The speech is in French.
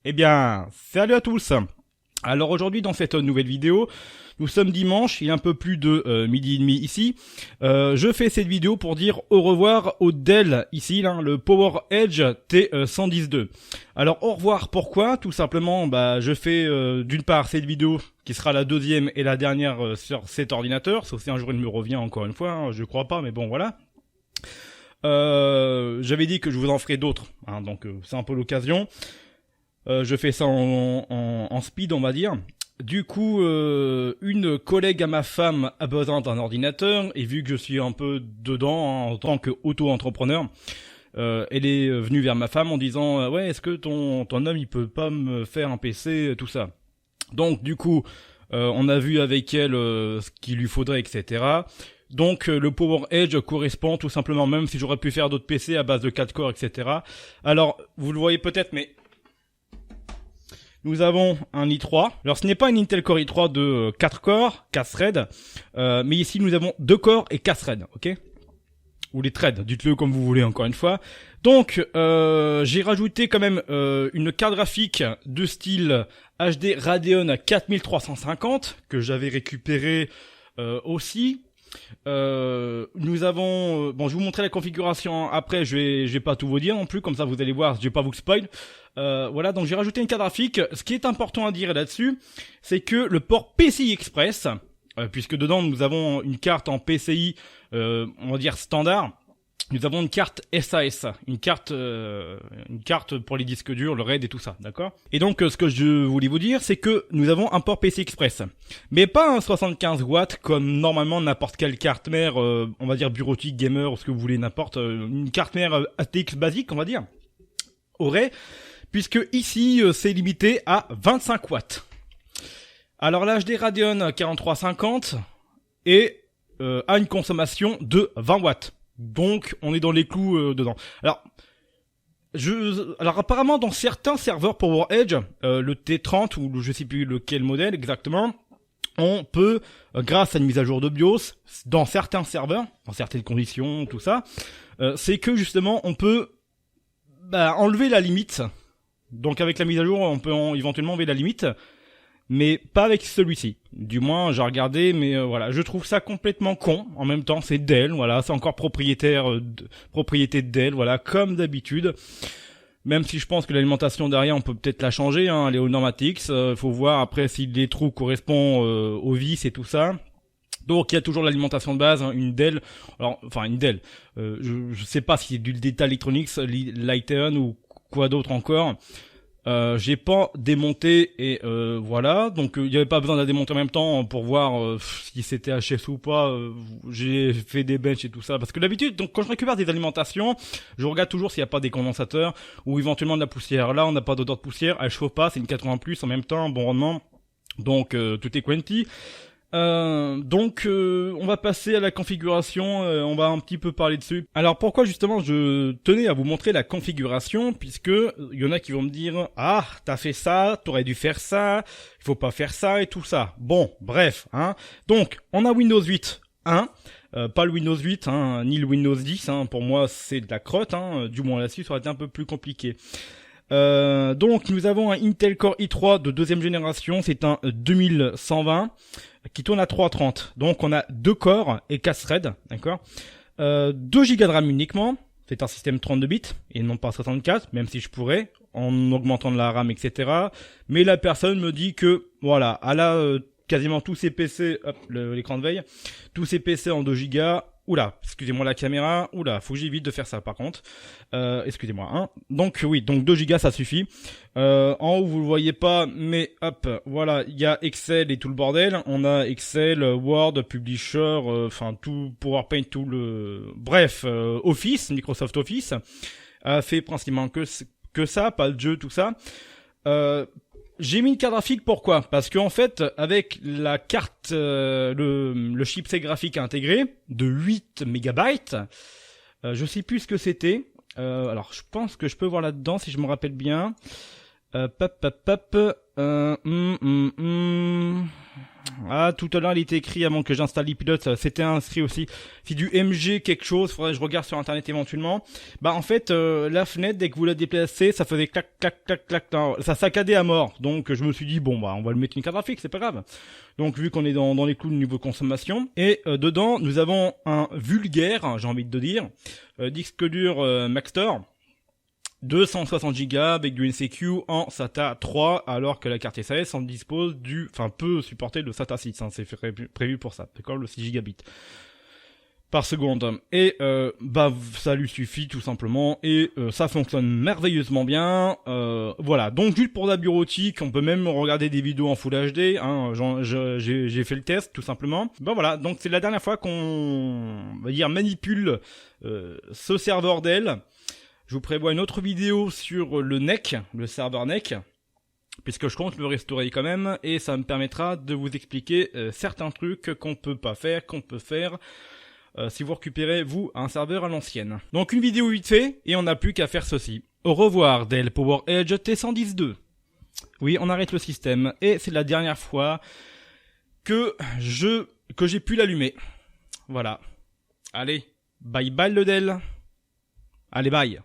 Eh bien, salut à tous. Alors aujourd'hui dans cette nouvelle vidéo, nous sommes dimanche, il est un peu plus de midi et demi ici. Je fais cette vidéo pour dire au revoir au Dell ici, là, le Power Edge T110-2. Alors au revoir pourquoi? Tout simplement, je fais d'une part cette vidéo qui sera la deuxième et la dernière sur cet ordinateur, sauf si un jour il me revient encore une fois, hein, je crois pas, mais bon voilà. J'avais dit que je vous en ferai d'autres, hein, donc c'est un peu l'occasion. Je fais ça en speed, on va dire. Du coup, une collègue à ma femme a besoin d'un ordinateur, et vu que je suis un peu dedans, hein, en tant qu'auto-entrepreneur, elle est venue vers ma femme en disant ouais, est-ce que ton homme il peut pas me faire un PC, tout ça. Donc du coup, on a vu avec elle ce qu'il lui faudrait, etc. Donc le Power Edge correspond tout simplement, même si j'aurais pu faire d'autres PC à base de 4 corps, etc. Alors, vous le voyez peut-être, mais nous avons un i3. Alors ce n'est pas un Intel Core i3 de 4 corps, 4 threads, mais ici nous avons 2 corps et 4 threads, ok? Ou les threads, dites-le comme vous voulez encore une fois. Donc j'ai rajouté quand même une carte graphique de style HD Radeon 4350 que j'avais récupéré aussi. Nous avons bon, je vais vous montrer la configuration après, je vais pas tout vous dire non plus, comme ça vous allez voir, je vais pas vous spoil. Voilà, donc j'ai rajouté une carte graphique. Ce qui est important à dire là-dessus, c'est que le port PCI Express, puisque dedans nous avons une carte en PCI, on va dire standard, nous avons une carte SAS, une carte pour les disques durs, le RAID et tout ça, d'accord? Et donc ce que je voulais vous dire, c'est que nous avons un port PCI Express, mais pas un 75 watts comme normalement n'importe quelle carte mère, on va dire bureautique, gamer, ou ce que vous voulez, n'importe, une carte mère ATX basique, on va dire, aurait, puisque ici c'est limité à 25 watts. Alors l'HD Radeon 4350 et a une consommation de 20 watts. Donc on est dans les clous dedans. Alors apparemment dans certains serveurs Power Edge, le T30 ou je sais plus lequel modèle exactement, on peut, grâce à une mise à jour de BIOS, dans certains serveurs, dans certaines conditions, tout ça, c'est que justement on peut enlever la limite. Donc avec la mise à jour, on peut éventuellement enlever la limite, mais pas avec celui-ci. Du moins, j'ai regardé, mais voilà, je trouve ça complètement con. En même temps, c'est Dell, voilà, c'est encore propriété de Dell, voilà, comme d'habitude. Même si je pense que l'alimentation derrière, on peut peut-être la changer, hein, elle est aux Normatix. Faut voir après si les trous correspondent aux vis et tout ça. Donc il y a toujours l'alimentation de base, hein, une Dell. Alors, enfin une Dell. Je sais pas si c'est du Data Electronics, Lighten ou quoi d'autre encore. J'ai pas démonté et voilà, donc il y avait pas besoin de la démonter en même temps pour voir si c'était HS ou pas. J'ai fait des benches et tout ça parce que d'habitude, donc quand je récupère des alimentations, je regarde toujours s'il y a pas des condensateurs ou éventuellement de la poussière. Là, on n'a pas d'odeur de poussière, elle chauffe pas, c'est une 80+ en même temps, bon rendement, donc tout est quanti. On va passer à la configuration, on va un petit peu parler dessus. Alors pourquoi justement je tenais à vous montrer la configuration, puisque il y en a qui vont me dire ah t'as fait ça, t'aurais dû faire ça, il faut pas faire ça et tout ça. Bon bref, hein. Donc on a Windows 8 1, pas le Windows 8 hein, ni le Windows 10 hein. Pour moi c'est de la crotte hein, du moins là-dessus ça aurait été un peu plus compliqué. Donc nous avons un Intel Core i3 de deuxième génération, c'est un 2120 qui tourne à 330. Donc on a 2 corps et 4 threads, d'accord. 2 Go de RAM uniquement, c'est un système 32 bits et non pas 64, même si je pourrais en augmentant de la RAM, etc. Mais la personne me dit que voilà, elle a quasiment tous ses PC, hop, l'écran de veille, tous ses PC en 2 Go. Oula, excusez-moi la caméra, oula, faut que j'évite de faire ça par contre. Excusez-moi, hein. Donc oui, donc 2 Go ça suffit. En haut vous le voyez pas, mais hop, voilà, il y a Excel et tout le bordel. On a Excel, Word, Publisher, enfin tout, PowerPoint, tout le... Bref, Office, Microsoft Office. Fait principalement que ça, pas le jeu, tout ça. J'ai mis une carte graphique, pourquoi? Parce qu'en fait, avec la carte, le chipset graphique intégré de 8 MB, je sais plus ce que c'était. Alors, je pense que je peux voir là-dedans si je me rappelle bien. Ah, tout à l'heure, il était écrit avant que j'installe l'e-pilote, c'était inscrit aussi. C'est du MG quelque chose, faudrait que je regarde sur internet éventuellement. Bah, en fait, la fenêtre, dès que vous la déplacez, ça faisait clac, clac, clac, clac, ça saccadait à mort. Donc, je me suis dit, bon, bah, on va le mettre une carte graphique, c'est pas grave. Donc, vu qu'on est dans les clous de niveau consommation. Et, dedans, nous avons un vulgaire, j'ai envie de dire, disque dur Maxtor. 260 Go avec du NCQ en SATA 3, alors que la carte SAS en dispose peut supporter le SATA 6, hein, c'est prévu pour ça, d'accord, le 6 Gb par seconde. Et ça lui suffit tout simplement, et ça fonctionne merveilleusement bien. Voilà, donc juste pour la bureautique, on peut même regarder des vidéos en Full HD, hein, j'ai fait le test tout simplement. Voilà, donc c'est la dernière fois qu'on va dire manipule ce serveur Dell. Je vous prévois une autre vidéo sur le NEC, le serveur NEC, puisque je compte le restaurer quand même, et ça me permettra de vous expliquer certains trucs qu'on peut pas faire, qu'on peut faire si vous récupérez, vous, un serveur à l'ancienne. Donc une vidéo vite fait, et on n'a plus qu'à faire ceci. Au revoir Dell PowerEdge T110-2. Oui, on arrête le système, et c'est la dernière fois que j'ai pu l'allumer. Voilà. Allez, bye bye le Dell. Allez, bye.